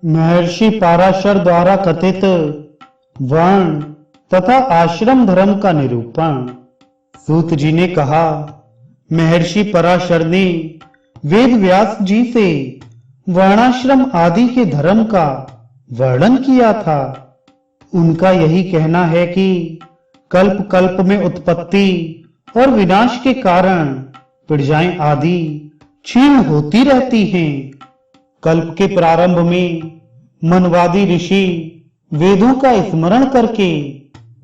महर्षि पाराशर द्वारा कथित वर्ण तथा आश्रम धर्म का निरूपण। सूत जी ने कहा, महर्षि पराशर ने वेद व्यास जी से वर्णाश्रम आदि के धर्म का वर्णन किया था। उनका यही कहना है कि कल्प कल्प में उत्पत्ति और विनाश के कारण प्रजाएं आदि क्षीण होती रहती हैं। कल्प के प्रारंभ में मनवादी ऋषि वेदों का स्मरण करके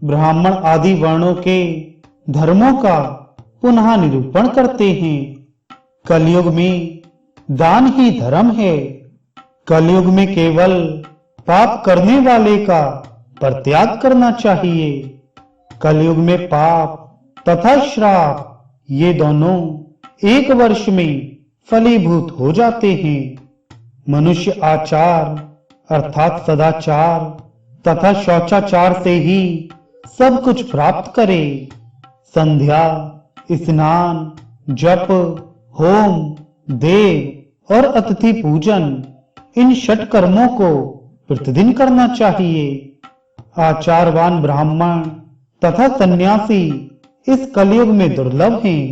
ब्राह्मण आदि वर्णों के धर्मों का पुनः निरूपण करते हैं। कलयुग में दान ही धर्म है। कलयुग में केवल पाप करने वाले का परित्याग करना चाहिए। कलयुग में पाप तथा श्राप ये दोनों एक वर्ष में फलीभूत हो जाते हैं। मनुष्य आचार अर्थात सदाचार तथा शौचाचार से ही सब कुछ प्राप्त करे। संध्या, स्नान, जप, होम, देव और अतिथि पूजन इन षट कर्मों को प्रतिदिन करना चाहिए। आचारवान ब्राह्मण तथा सन्यासी इस कलयुग में दुर्लभ हैं।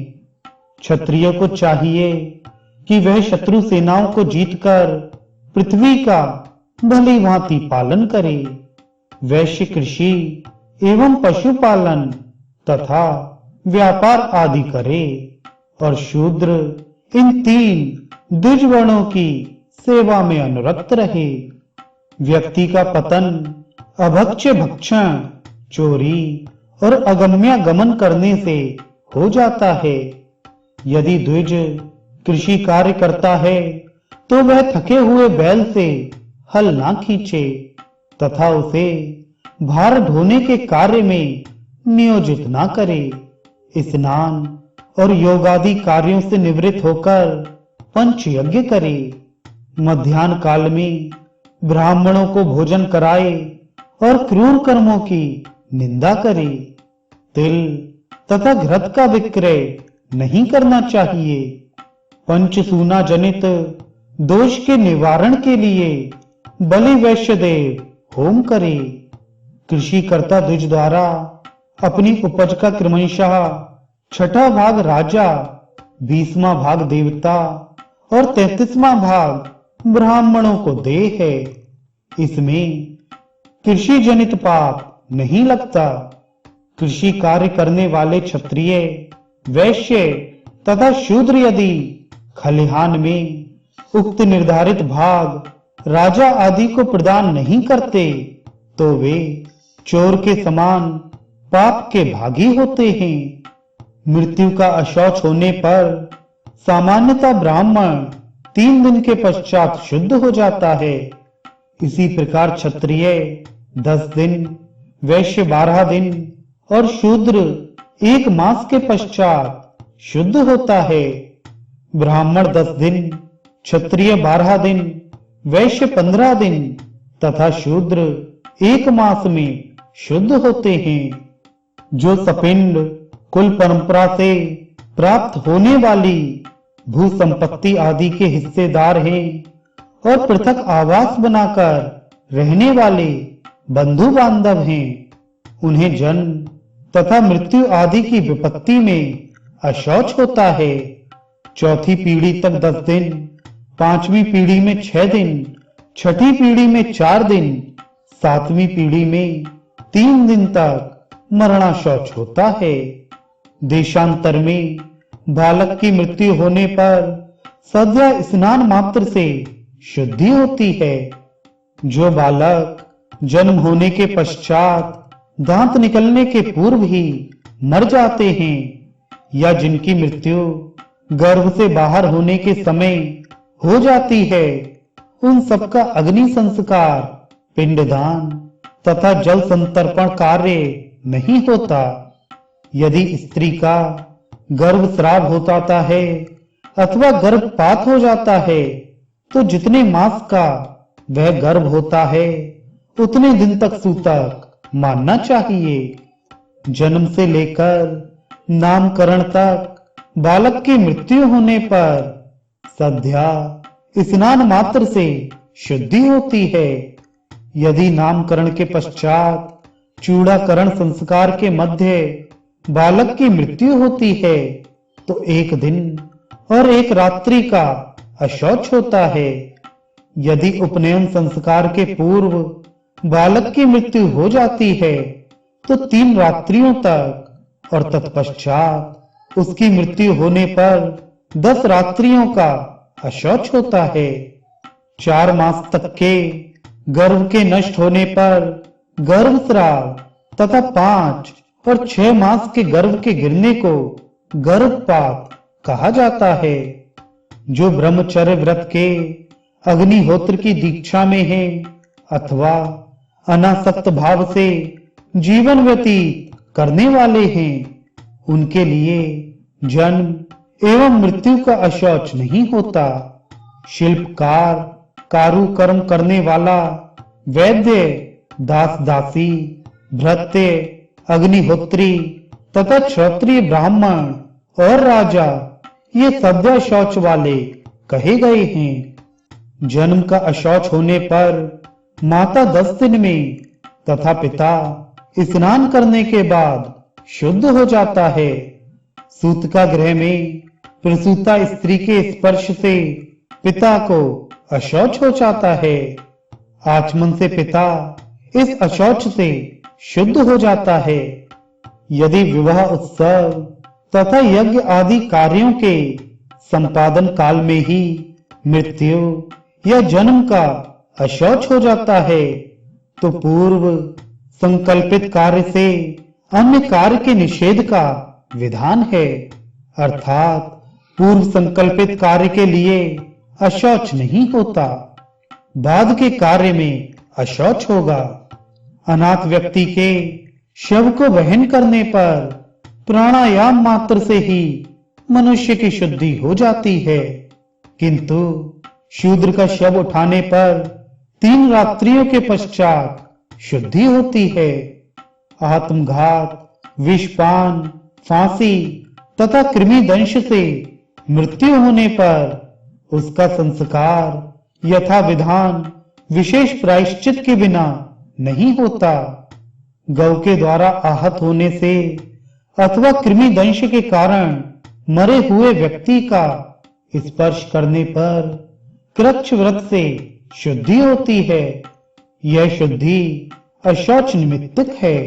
क्षत्रिय को चाहिए कि वह शत्रु सेनाओं को जीतकर पृथ्वी का भली भांति पालन करे। वैश्य कृषि एवं पशुपालन तथा व्यापार आदि करे और शूद्र इन तीन द्विज वर्णों की सेवा में अनुरक्त रहे। व्यक्ति का पतन अभक्ष्य भक्षण, चोरी और अगम्य गमन करने से हो जाता है। यदि द्विज कृषि कार्य करता है तो वह थके हुए बैल से हल ना खींचे तथा उसे भार ढोने के कार्य में नियोजित ना करे। स्नान और योगादि कार्यों से निवृत्त होकर पंच यज्ञ करे। मध्याह्न काल में ब्राह्मणों को भोजन कराए और क्रूर कर्मों की निंदा करे। तिल तथा घृत का विक्रय नहीं करना चाहिए। पंचसूना जनित दोष के निवारण के लिए बलि वैश्य देव होम करे। कृषि कर्ता द्विज द्वारा अपनी उपज का क्रमशः छठा भाग राजा, 20वां भाग देवता और 33वां भाग ब्राह्मणों को दे है। इसमें कृषि जनित पाप नहीं लगता। कृषि कार्य करने वाले क्षत्रिय, वैश्य तथा शूद्र यदि खलिहान में उक्त निर्धारित भाग राजा आदि को प्रदान नहीं करते तो वे चोर के समान पाप के भागी होते हैं। मृत्यु का अशौच होने पर सामान्यतः ब्राह्मण 3 दिन के पश्चात शुद्ध हो जाता है। इसी प्रकार क्षत्रिय 10 दिन, वैश्य 12 दिन और शूद्र 1 मास के पश्चात शुद्ध होता है। ब्राह्मण 10 दिन, क्षत्रिय 12 दिन, वैश्य 15 दिन तथा शूद्र 1 मास में शुद्ध होते हैं। जो सपिंड कुल परंपरा से प्राप्त होने वाली भू संपत्ति आदि के हिस्सेदार हैं और पृथक आवास बनाकर रहने वाले बंधु बांधव हैं, उन्हें जन्म तथा मृत्यु आदि की विपत्ति में अशौच होता है। चौथी पीढ़ी तक 10 दिन, 5वीं पीढ़ी में 6 दिन, छठी पीढ़ी में 4 दिन, 7वीं पीढ़ी में 3 दिन तक मरणाशौच होता है। देशांतर में बालक की मृत्यु होने पर सद्या स्नान मात्र से शुद्धि होती है। जो बालक जन्म होने के पश्चात दांत निकलने के पूर्व ही मर जाते हैं या जिनकी मृत्यु गर्भ से बाहर होने के समय हो जाती है, उन सबका अग्नि संस्कार, पिंडदान तथा जल संतर्पण कार्य नहीं होता। यदि स्त्री का गर्भस्राव हो जाता है अथवा गर्भपात हो जाता है तो जितने मास का वह गर्भ होता है उतने दिन तक सूतक मानना चाहिए। जन्म से लेकर नामकरण तक बालक की मृत्यु होने पर सद्या स्नान मात्र से शुद्धि होती है। यदि नामकरण के पश्चात चूड़ाकरण संस्कार के मध्य बालक की मृत्यु होती है तो एक दिन और एक रात्रि का अशौच होता है। यदि उपनयन संस्कार के पूर्व बालक की मृत्यु हो जाती है तो 3 रात्रियों तक और तत्पश्चात उसकी मृत्यु होने पर 10 रात्रियों का अशौच होता है। 4 मास तक के गर्भ के नष्ट होने पर गर्भस्राव तथा 5 और 6 मास के गर्भ के गिरने को गर्भपात कहा जाता है। जो ब्रह्मचर्य व्रत के अग्निहोत्र की दीक्षा में है अथवा अनासक्त भाव से जीवन व्यतीत करने वाले हैं, उनके लिए जन्म एवं मृत्यु का अशौच नहीं होता। शिल्पकार, कारुकर्म करने वाला, वैद्य, दास दासी, भृत्य, अग्निहोत्री तथा क्षत्रिय ब्राह्मण और राजा ये सद्य शौच वाले कहे गए हैं। जन्म का अशौच होने पर माता 10 दिन में तथा पिता स्नान करने के बाद शुद्ध हो जाता है। सूतका गृह में प्रसूता स्त्री के स्पर्श से पिता को अशौच हो जाता है। आचमन से पिता इस अशौच से शुद्ध हो जाता है। यदि विवाह उत्सव तथा यज्ञ आदि कार्यों के संपादन काल में ही मृत्यु या जन्म का अशौच हो जाता है तो पूर्व संकल्पित कार्य से अन्य कार्य के निषेध का विधान है, अर्थात पूर्व संकल्पित कार्य के लिए अशौच नहीं होता, बाद के कार्य में अशौच होगा। अनाथ व्यक्ति के शव को वहन करने पर प्राणायाम मात्र से ही मनुष्य की शुद्धि हो जाती है, किंतु शूद्र का शव उठाने पर 3 रात्रियों के पश्चात शुद्धि होती है। आत्मघात, विषपान, फांसी तथा कृमिदंश से मृत्यु होने पर उसका संस्कार यथा विधान विशेष प्रायश्चित के बिना नहीं होता। गौ के द्वारा आहत होने से अथवा कृमिदंश के कारण मरे हुए व्यक्ति का स्पर्श करने पर कृच्छ व्रत से शुद्धि होती है। यह शुद्धि अशौच निमित्तक है।